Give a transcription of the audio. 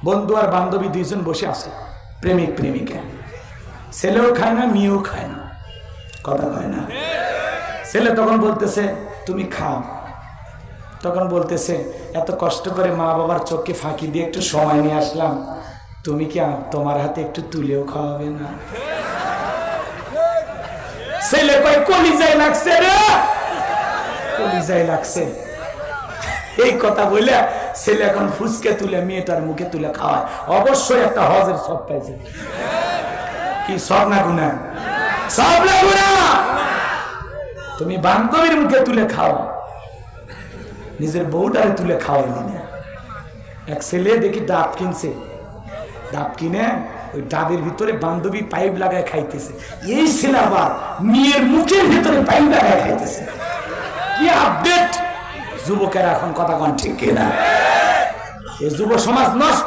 বন্ধু আর বান্ধবী দুইজন বসে আছে, প্রেমিক প্রেমিকা। ছেলেও খায় না, মেয়েও খায় না, কথা কয় না। ছেলে তখন বলতেছে তুমি খাও। তখন বলতেছে এত কষ্ট করে মা বাবার চোখকে ফাঁকি দিয়ে একটু সময় নিয়ে আসলাম, তুমি কি তোমার হাতে একটু তুলেও খাওয়াবে না? ছেলে কয় কলিজায় লাগছে রে, কলিজায় লাগছে। এই কথা বলে ছেলে এখন ফুসকে তুলে মেয়েটার মুখে তুলে খাওয়ায়। অবশ্যই একটা হজের সব পাইছে। কি সব না গুণা? সব না গুণা? তুমি বান্ধবীর মুখে তুলে খাও, নিজের বউটারে তুলে খাওয়াইলি না। এক ছেলে দেখি ডাব কিনছে, ডাব কিনে ওই ডাবের ভিতরে বান্ধবী পাইপ লাগায় খাইতেছে। এই ছেলে আবার মেয়ের মুখের ভিতরে পাইপ লাগায় খাইতেছে। কি আপডেট যুবকেরা এখন, কথা কন ঠিক কিনা? এই যুব সমাজ নষ্ট।